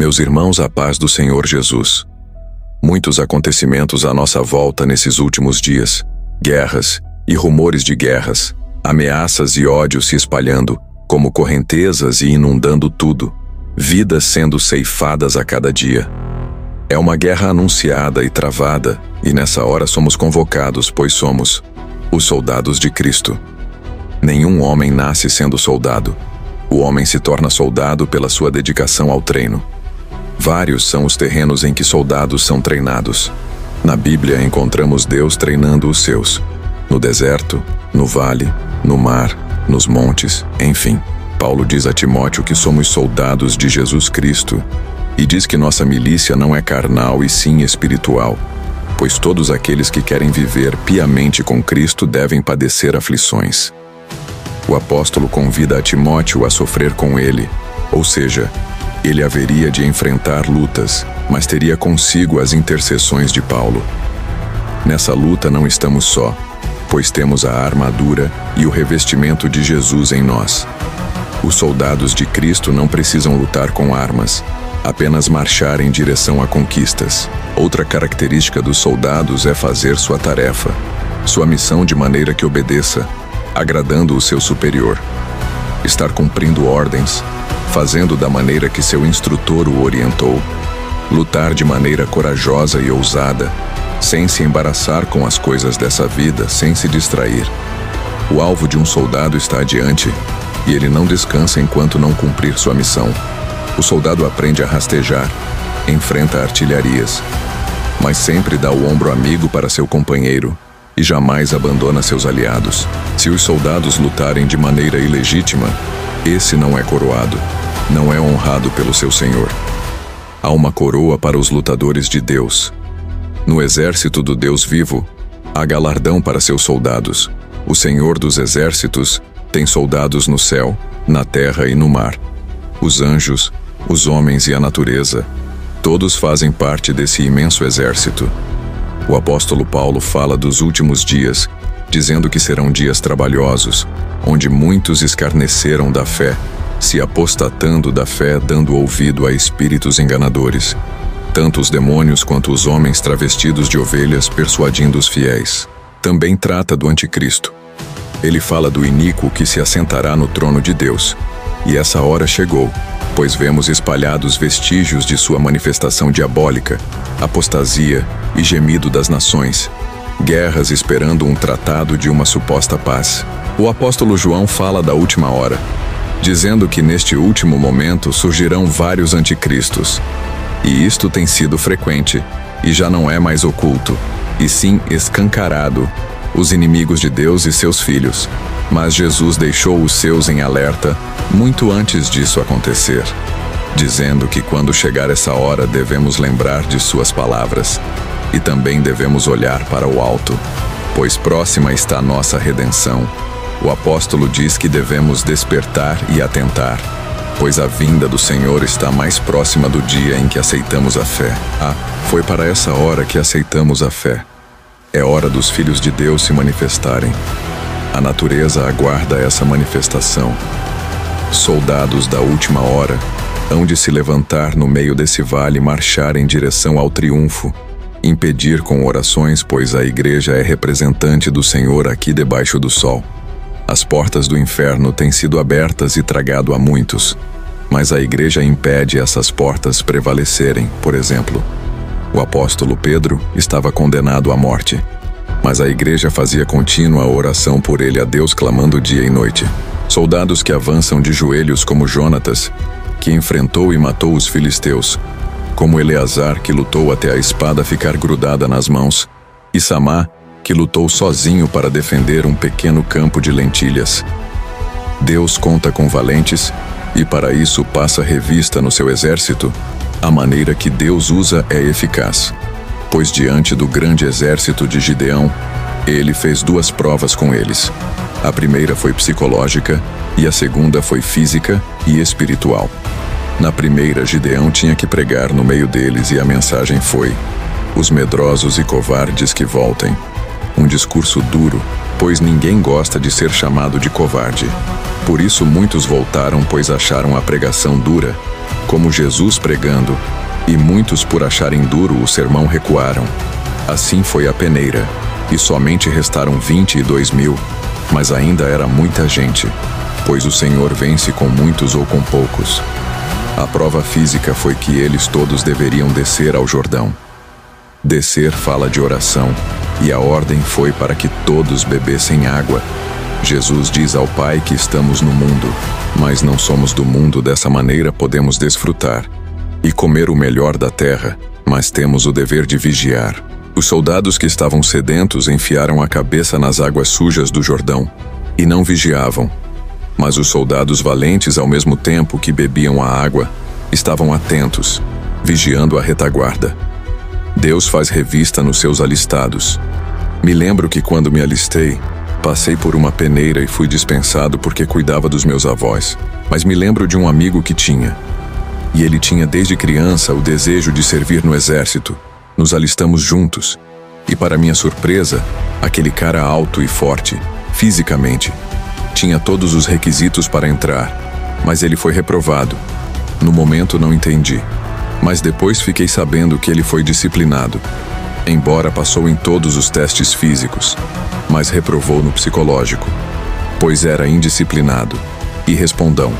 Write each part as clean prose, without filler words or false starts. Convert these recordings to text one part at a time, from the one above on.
Meus irmãos, a paz do Senhor Jesus. Muitos acontecimentos à nossa volta nesses últimos dias, guerras e rumores de guerras, ameaças e ódio se espalhando, como correntezas e inundando tudo, vidas sendo ceifadas a cada dia. É uma guerra anunciada e travada, e nessa hora somos convocados, pois somos os soldados de Cristo. Nenhum homem nasce sendo soldado. O homem se torna soldado pela sua dedicação ao treino. Vários são os terrenos em que soldados são treinados. Na Bíblia encontramos Deus treinando os seus. No deserto, no vale, no mar, nos montes, enfim. Paulo diz a Timóteo que somos soldados de Jesus Cristo e diz que nossa milícia não é carnal e sim espiritual, pois todos aqueles que querem viver piamente com Cristo devem padecer aflições. O apóstolo convida a Timóteo a sofrer com ele, ou seja, ele haveria de enfrentar lutas, mas teria consigo as intercessões de Paulo. Nessa luta não estamos só, pois temos a armadura e o revestimento de Jesus em nós. Os soldados de Cristo não precisam lutar com armas, apenas marchar em direção a conquistas. Outra característica dos soldados é fazer sua tarefa, sua missão de maneira que obedeça, agradando o seu superior. Estar cumprindo ordens, fazendo da maneira que seu instrutor o orientou. Lutar de maneira corajosa e ousada, sem se embaraçar com as coisas dessa vida, sem se distrair. O alvo de um soldado está adiante, e ele não descansa enquanto não cumprir sua missão. O soldado aprende a rastejar, enfrenta artilharias, mas sempre dá o ombro amigo para seu companheiro e jamais abandona seus aliados. Se os soldados lutarem de maneira ilegítima, esse não é coroado, não é honrado pelo seu Senhor. Há uma coroa para os lutadores de Deus. No exército do Deus vivo, há galardão para seus soldados. O Senhor dos exércitos tem soldados no céu, na terra e no mar. Os anjos, os homens e a natureza, todos fazem parte desse imenso exército. O apóstolo Paulo fala dos últimos dias, dizendo que serão dias trabalhosos, onde muitos escarneceram da fé, se apostatando da fé, dando ouvido a espíritos enganadores, tanto os demônios quanto os homens travestidos de ovelhas persuadindo os fiéis. Também trata do anticristo. Ele fala do iníquo que se assentará no trono de Deus, e essa hora chegou, pois vemos espalhados vestígios de sua manifestação diabólica, apostasia e gemido das nações, guerras esperando um tratado de uma suposta paz. O apóstolo João fala da última hora, dizendo que neste último momento surgirão vários anticristos. E isto tem sido frequente, e já não é mais oculto, e sim escancarado, os inimigos de Deus e seus filhos. Mas Jesus deixou os seus em alerta muito antes disso acontecer, dizendo que quando chegar essa hora devemos lembrar de suas palavras, e também devemos olhar para o alto, pois próxima está a nossa redenção. O apóstolo diz que devemos despertar e atentar, pois a vinda do Senhor está mais próxima do dia em que aceitamos a fé. Foi para essa hora que aceitamos a fé. É hora dos filhos de Deus se manifestarem. A natureza aguarda essa manifestação. Soldados da última hora hão de se levantar no meio desse vale e marchar em direção ao triunfo, impedir com orações, pois a igreja é representante do Senhor aqui debaixo do sol. As portas do inferno têm sido abertas e tragado a muitos, mas a igreja impede essas portas prevalecerem. Por exemplo, o apóstolo Pedro estava condenado à morte, mas a igreja fazia contínua oração por ele a Deus, clamando dia e noite. Soldados que avançam de joelhos como Jonatas, que enfrentou e matou os filisteus, como Eleazar, que lutou até a espada ficar grudada nas mãos, e Samá, que lutou sozinho para defender um pequeno campo de lentilhas. Deus conta com valentes, e para isso passa revista no seu exército. A maneira que Deus usa é eficaz, pois diante do grande exército de Gideão, ele fez 2 provas com eles. A primeira foi psicológica, e a segunda foi física e espiritual. Na primeira, Gideão tinha que pregar no meio deles, e a mensagem foi: os medrosos e covardes que voltem. Um discurso duro, pois ninguém gosta de ser chamado de covarde. Por isso muitos voltaram, pois acharam a pregação dura, como Jesus pregando, e muitos, por acharem duro o sermão, recuaram. Assim foi a peneira, e somente restaram 22.000, mas ainda era muita gente, pois o Senhor vence com muitos ou com poucos. A prova física foi que eles todos deveriam descer ao Jordão. Descer fala de oração, e a ordem foi para que todos bebessem água. Jesus diz ao Pai que estamos no mundo, mas não somos do mundo. Dessa maneira podemos desfrutar e comer o melhor da terra, mas temos o dever de vigiar. Os soldados que estavam sedentos enfiaram a cabeça nas águas sujas do Jordão e não vigiavam. Mas os soldados valentes, ao mesmo tempo que bebiam a água, estavam atentos, vigiando a retaguarda. Deus faz revista nos seus alistados. Me lembro que quando me alistei, passei por uma peneira e fui dispensado porque cuidava dos meus avós. Mas me lembro de um amigo que tinha. E ele tinha desde criança o desejo de servir no exército. Nos alistamos juntos. E para minha surpresa, aquele cara alto e forte, fisicamente, tinha todos os requisitos para entrar, mas ele foi reprovado. No momento não entendi, mas depois fiquei sabendo que ele foi disciplinado. Embora passou em todos os testes físicos, mas reprovou no psicológico, pois era indisciplinado e respondão.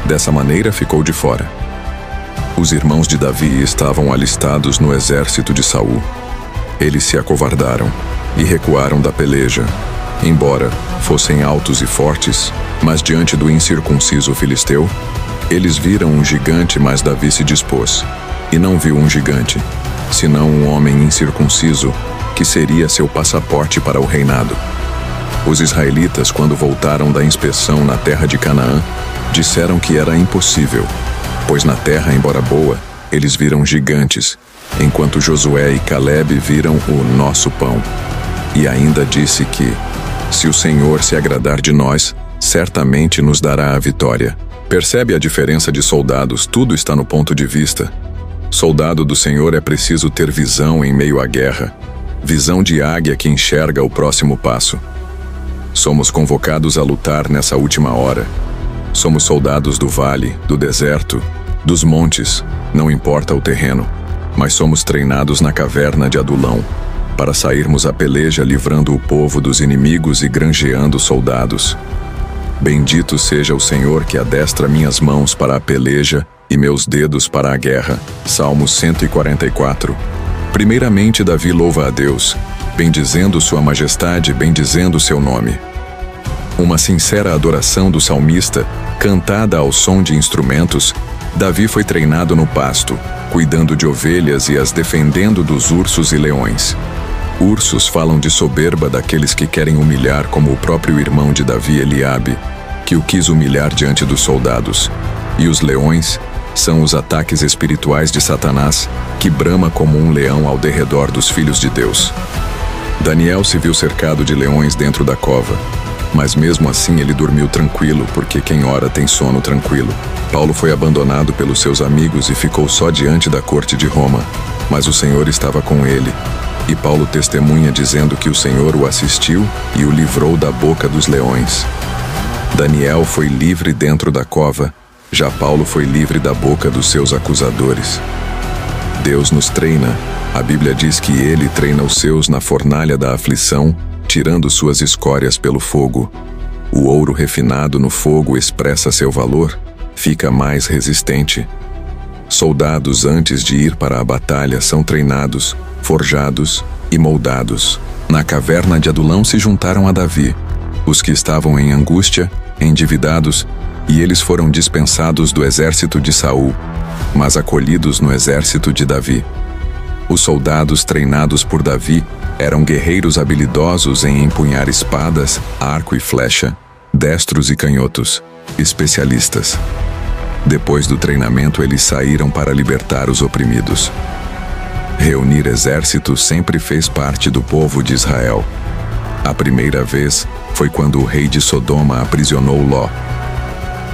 Dessa maneira ficou de fora. Os irmãos de Davi estavam alistados no exército de Saul. Eles se acovardaram e recuaram da peleja. Embora fossem altos e fortes, mas diante do incircunciso filisteu, eles viram um gigante, mas Davi se dispôs, e não viu um gigante, senão um homem incircunciso, que seria seu passaporte para o reinado. Os israelitas, quando voltaram da inspeção na terra de Canaã, disseram que era impossível, pois na terra, embora boa, eles viram gigantes, enquanto Josué e Caleb viram o nosso pão. E ainda disse que, se o Senhor se agradar de nós, certamente nos dará a vitória. Percebe a diferença de soldados? Tudo está no ponto de vista. Soldado do Senhor é preciso ter visão em meio à guerra, visão de águia que enxerga o próximo passo. Somos convocados a lutar nessa última hora. Somos soldados do vale, do deserto, dos montes, não importa o terreno, mas somos treinados na caverna de Adulão, para sairmos à peleja livrando o povo dos inimigos e granjeando soldados. Bendito seja o Senhor que adestra minhas mãos para a peleja e meus dedos para a guerra. Salmo 144. Primeiramente Davi louva a Deus, bendizendo sua majestade, bendizendo seu nome. Uma sincera adoração do salmista, cantada ao som de instrumentos. Davi foi treinado no pasto, cuidando de ovelhas e as defendendo dos ursos e leões. Ursos falam de soberba daqueles que querem humilhar, como o próprio irmão de Davi, Eliabe, que o quis humilhar diante dos soldados. E os leões são os ataques espirituais de Satanás, que brama como um leão ao derredor dos filhos de Deus. Daniel se viu cercado de leões dentro da cova, mas mesmo assim ele dormiu tranquilo, porque quem ora tem sono tranquilo. Paulo foi abandonado pelos seus amigos e ficou só diante da corte de Roma, mas o Senhor estava com ele. E Paulo testemunha dizendo que o Senhor o assistiu e o livrou da boca dos leões. Daniel foi livre dentro da cova, já Paulo foi livre da boca dos seus acusadores. Deus nos treina. A Bíblia diz que ele treina os seus na fornalha da aflição, tirando suas escórias pelo fogo. O ouro refinado no fogo expressa seu valor, fica mais resistente. Soldados, antes de ir para a batalha, são treinados, forjados e moldados. Na caverna de Adulão se juntaram a Davi, os que estavam em angústia, endividados, e eles foram dispensados do exército de Saul, mas acolhidos no exército de Davi. Os soldados treinados por Davi eram guerreiros habilidosos em empunhar espadas, arco e flecha, destros e canhotos, especialistas. Depois do treinamento, eles saíram para libertar os oprimidos. Reunir exércitos sempre fez parte do povo de Israel. A primeira vez foi quando o rei de Sodoma aprisionou Ló.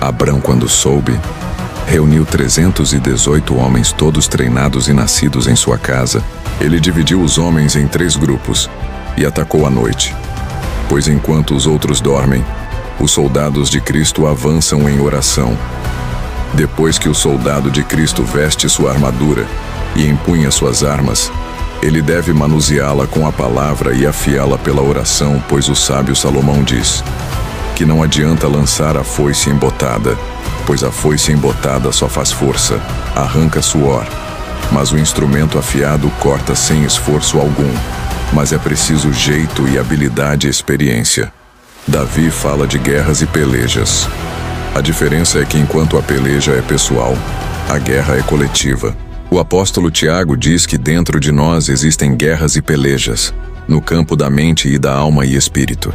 Abrão, quando soube, reuniu 318 homens, todos treinados e nascidos em sua casa. Ele dividiu os homens em 3 grupos e atacou à noite, pois enquanto os outros dormem, os soldados de Cristo avançam em oração. Depois que o soldado de Cristo veste sua armadura e empunha suas armas, ele deve manuseá-la com a palavra e afiá-la pela oração, pois o sábio Salomão diz que não adianta lançar a foice embotada, pois a foice embotada só faz força, arranca suor, mas o instrumento afiado corta sem esforço algum, mas é preciso jeito e habilidade e experiência. Davi fala de guerras e pelejas. A diferença é que enquanto a peleja é pessoal, a guerra é coletiva. O apóstolo Tiago diz que dentro de nós existem guerras e pelejas, no campo da mente e da alma e espírito.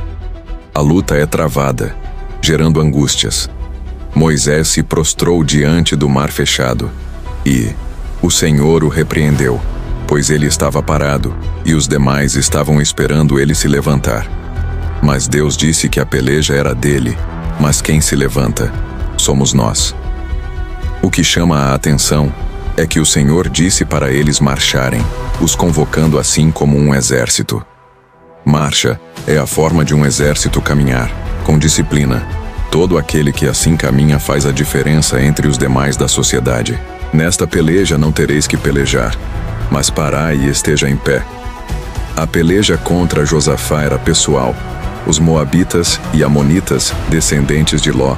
A luta é travada, gerando angústias. Moisés se prostrou diante do mar fechado, e o Senhor o repreendeu, pois ele estava parado, e os demais estavam esperando ele se levantar. Mas Deus disse que a peleja era dele, mas quem se levanta somos nós. O que chama a atenção é que o Senhor disse para eles marcharem, os convocando assim como um exército. Marcha é a forma de um exército caminhar, com disciplina. Todo aquele que assim caminha faz a diferença entre os demais da sociedade. Nesta peleja não tereis que pelejar, mas parai e esteja em pé. A peleja contra Josafá era pessoal. Os moabitas e amonitas, descendentes de Ló,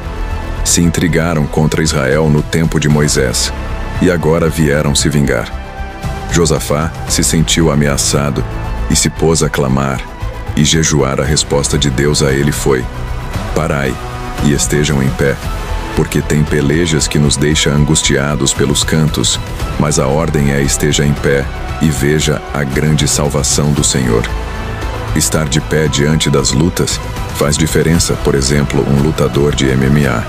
se intrigaram contra Israel no tempo de Moisés, e agora vieram se vingar. Josafá se sentiu ameaçado e se pôs a clamar e jejuar. A resposta de Deus a ele foi: parai e estejam em pé, porque tem pelejas que nos deixam angustiados pelos cantos, mas a ordem é: esteja em pé e veja a grande salvação do Senhor. Estar de pé diante das lutas faz diferença. Por exemplo, um lutador de MMA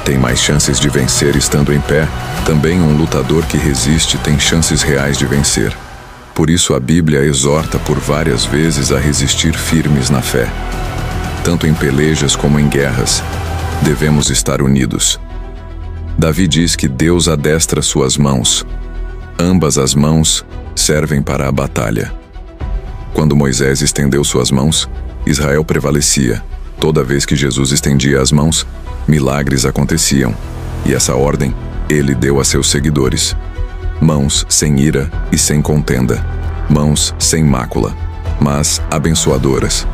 tem mais chances de vencer estando em pé. Também um lutador que resiste tem chances reais de vencer. Por isso a Bíblia exorta por várias vezes a resistir firmes na fé. Tanto em pelejas como em guerras, devemos estar unidos. Davi diz que Deus adestra suas mãos. Ambas as mãos servem para a batalha. Quando Moisés estendeu suas mãos, Israel prevalecia. Toda vez que Jesus estendia as mãos, milagres aconteciam. E essa ordem ele deu a seus seguidores: mãos sem ira e sem contenda, mãos sem mácula, mas abençoadoras.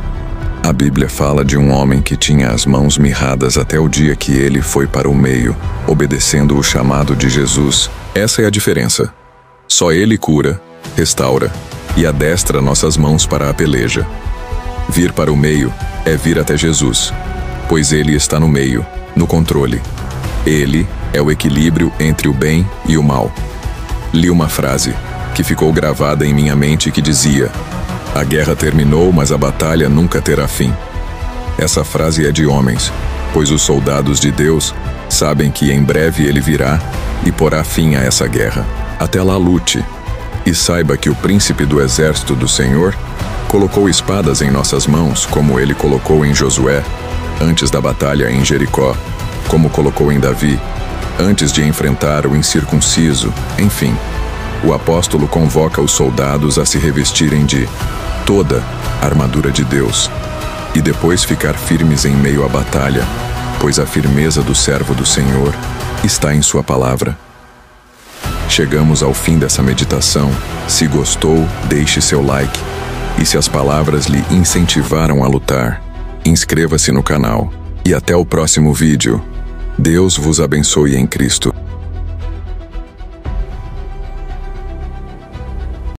A Bíblia fala de um homem que tinha as mãos mirradas até o dia que ele foi para o meio, obedecendo o chamado de Jesus. Essa é a diferença. Só ele cura, restaura e adestra nossas mãos para a peleja. Vir para o meio é vir até Jesus, pois ele está no meio, no controle. Ele é o equilíbrio entre o bem e o mal. Li uma frase que ficou gravada em minha mente que dizia: a guerra terminou, mas a batalha nunca terá fim. Essa frase é de homens, pois os soldados de Deus sabem que em breve ele virá e porá fim a essa guerra. Até lá lute, e saiba que o príncipe do exército do Senhor colocou espadas em nossas mãos, como ele colocou em Josué, antes da batalha em Jericó, como colocou em Davi, antes de enfrentar o incircunciso. Enfim, o apóstolo convoca os soldados a se revestirem de toda a armadura de Deus e depois ficar firmes em meio à batalha, pois a firmeza do servo do Senhor está em sua palavra. Chegamos ao fim dessa meditação. Se gostou, deixe seu like. E se as palavras lhe incentivaram a lutar, inscreva-se no canal. E até o próximo vídeo. Deus vos abençoe em Cristo.